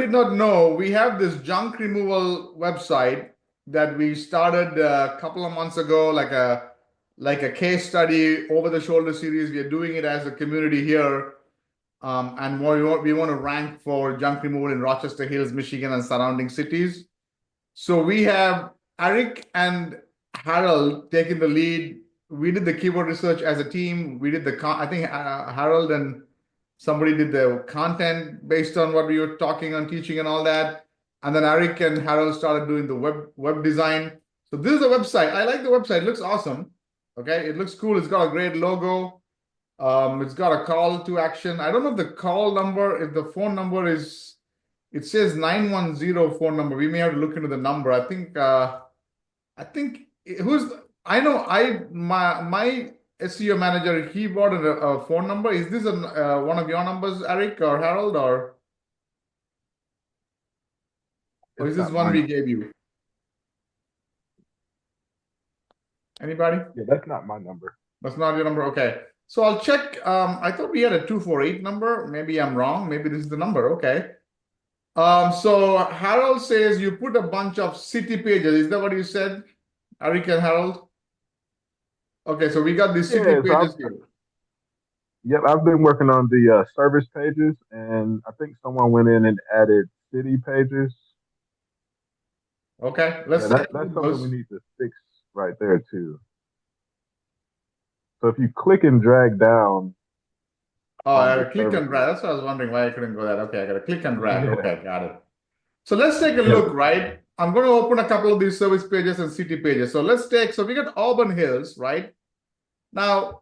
did not know, we have this junk removal website that we started a couple of months ago, like a case study, over the shoulder series. We are doing it as a community here. And we want to rank for junk removal in Rochester Hills, Michigan, and surrounding cities. So we have Eric and Harold taking the lead. We did the keyword research as a team. We did I think Harold and somebody did the content based on what we were talking and teaching and all that. And then Eric and Harold started doing the web design. So this is the website. I like the website. It looks awesome. Okay, it looks cool. It's got a great logo. It's got a call to action. I don't know if the call number, if the phone number is, it says 910 phone number. We may have to look into the number. I think my SEO manager, he brought a phone number. Is this one of your numbers, Eric or Harold, or is this one we gave you? Anybody? Yeah, that's not my number. That's not your number. Okay. So I'll check. I thought we had a 248 number. Maybe I'm wrong. Maybe this is the number. Okay. So Harold says you put a bunch of city pages. Is that what you said, Eric and Harold? Okay, so we got these city pages here. Yep, I've been working on the service pages, and I think someone went in and added city pages. Okay, that's something we need to fix right there too. So if you click and drag down. Oh, I gotta click and drag. That's what I was wondering why I couldn't go that. Okay, I gotta click and drag. Yeah. Okay, got it. So let's take a look, right? I'm going to open a couple of these service pages and city pages. So we got Auburn Hills, right? Now,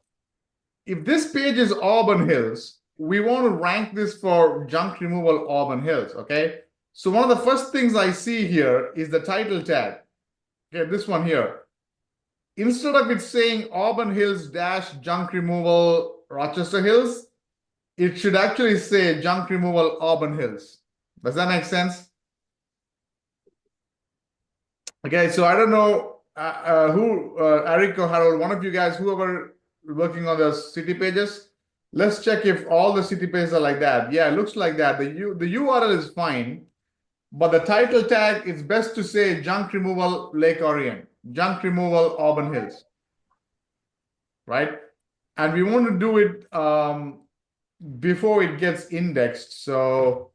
if this page is Auburn Hills, we want to rank this for junk removal Auburn Hills, okay? So one of the first things I see here is the title tag. Okay, this one here. Instead of it saying Auburn Hills - junk removal Rochester Hills, it should actually say junk removal Auburn Hills. Does that make sense? Okay, so I don't know who, Eric or Harold, one of you guys, whoever working on the city pages, let's check if all the city pages are like that. Yeah, it looks like that. The URL is fine, but the title tag, it's best to say junk removal Lake Orion, junk removal Auburn Hills, right? And we want to do it before it gets indexed. So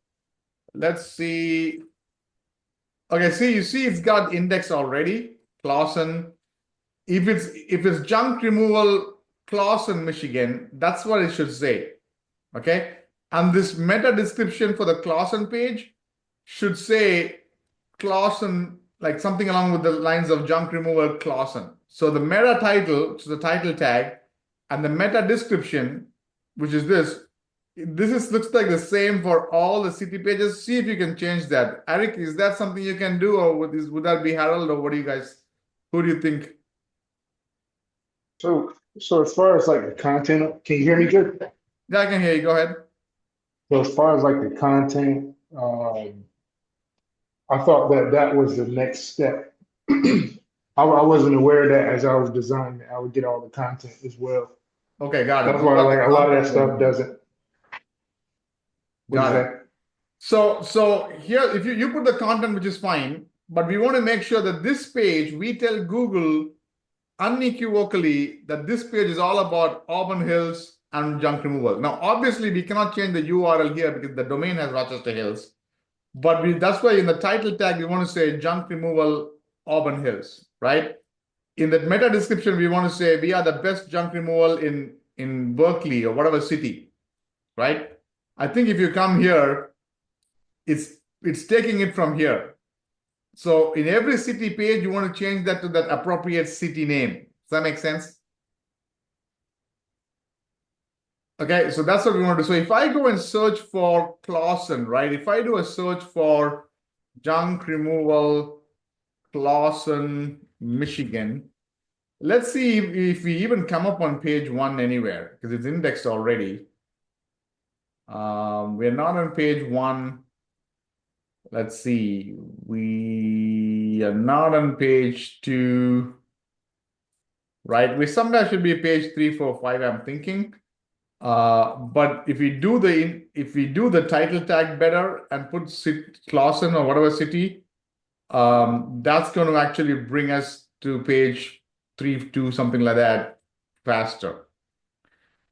let's see. Okay, see, you see it's got index already, Clawson. If it's junk removal Clawson, Michigan, that's what it should say. Okay. And this meta description for the Clawson page should say Clawson, like something along with the lines of junk removal Clawson. So the meta title, so the title tag, and the meta description, which is this looks like the same for all the city pages. See if you can change that. Eric, is that something you can do, or would that be Harold, or what do you guys, who do you think? So as far as like the content, can you hear me good? Yeah, I can hear you. Go ahead. So as far as like the content, I thought that was the next step. I wasn't aware that as I was designing it, I would get all the content as well. Okay, got it. That's why like a lot of that stuff doesn't. Got it. So here, if you put the content, which is fine, but we want to make sure that this page, we tell Google unequivocally that this page is all about Auburn Hills and junk removal. Now, obviously, we cannot change the URL here because the domain has Rochester Hills. But that's why in the title tag, we want to say junk removal Auburn Hills, right? In the meta description, we want to say we are the best junk removal in Berkeley or whatever city, right? I think if you come here, it's taking it from here. So in every city page, you want to change that to that appropriate city name. Does that make sense? Okay, so that's what we want to do. So if I go and search for Clawson, right? If I do a search for junk removal Clawson, Michigan, let's see if we even come up on page 1 anywhere, because it's indexed already. We're not on page 1. Let's see. We are not on page 2. Right? We somewhere should be page 3, 4, 5, I'm thinking. But if we do the title tag better and put Clausen or whatever city, that's going to actually bring us to page 3, 2, something like that faster.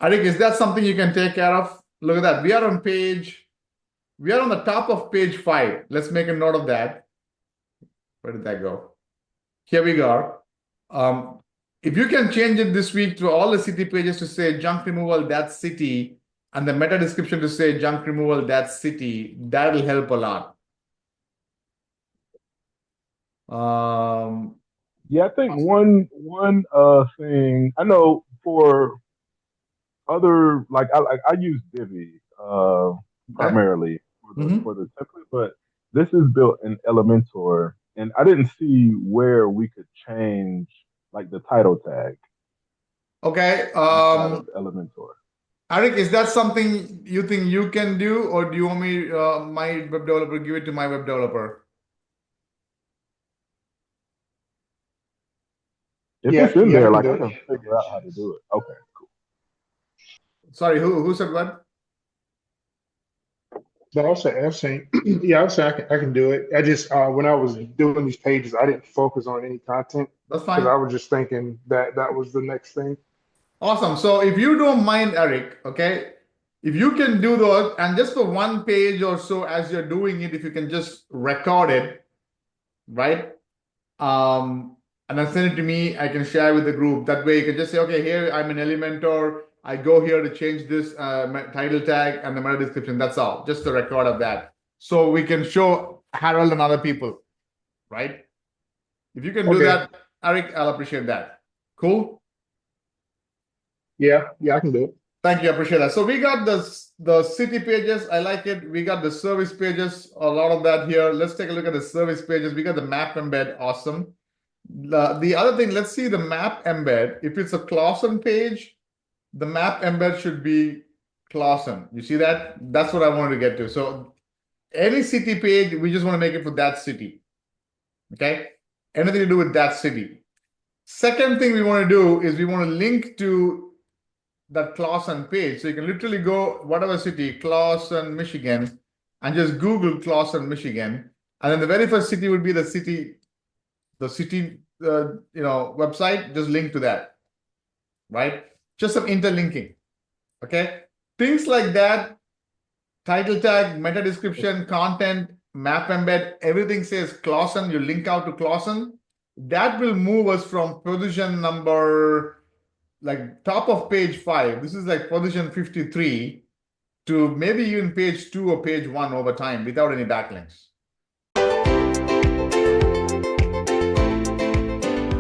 Arik, is that something you can take care of? Look at that. We are on the top of page 5. Let's make a note of that. Where did that go? Here we go. If you can change it this week to all the city pages to say junk removal, that's city, and the meta description to say junk removal, that's city, that'll help a lot. Yeah, I think one thing I know for other I use Divi primarily for the template, but this is built in Elementor, and I didn't see where we could change like the title tag. Okay. Elementor. Arik, is that something you think you can do, or do you want me, my web developer, give it to my web developer? If it's in there, like I can figure out how to do it. Okay, cool. Sorry, who said what? But I was saying, yeah, I was saying I can do it. I just when I was doing these pages, I didn't focus on any content. That's fine. Because I was just thinking that was the next thing. Awesome. So if you don't mind, Arik, okay, if you can do those, and just for one page or so as you're doing it, if you can just record it, right? And then send it to me, I can share with the group. That way you can just say, okay, here I'm in Elementor. I go here to change this title tag and the meta description. That's all, just a record of that. So we can show Harold and other people, right? If you can do that, Arik, I'll appreciate that. Cool? Yeah, I can do it. Thank you, I appreciate that. So we got the city pages. I like it. We got the service pages, a lot of that here. Let's take a look at the service pages. We got the map embed, awesome. The other thing, let's see the map embed. If it's a Clausen page, the map embed should be Clausen. You see that? That's what I wanted to get to. So any city page, we just want to make it for that city. Okay? Anything to do with that city. Second thing we want to do is we want to link to that Clausen page. So you can literally go whatever city, Clausen, Michigan, and just Google Clausen, Michigan. And then the very first city would be the city website. Just link to that, right? Just some interlinking. Okay. Things like that, title tag, meta description, content, map embed, everything says Clausen. You link out to Clausen. That will move us from position number, like top of page 5, this is like position 53, to maybe even page 2 or page 1 over time without any backlinks.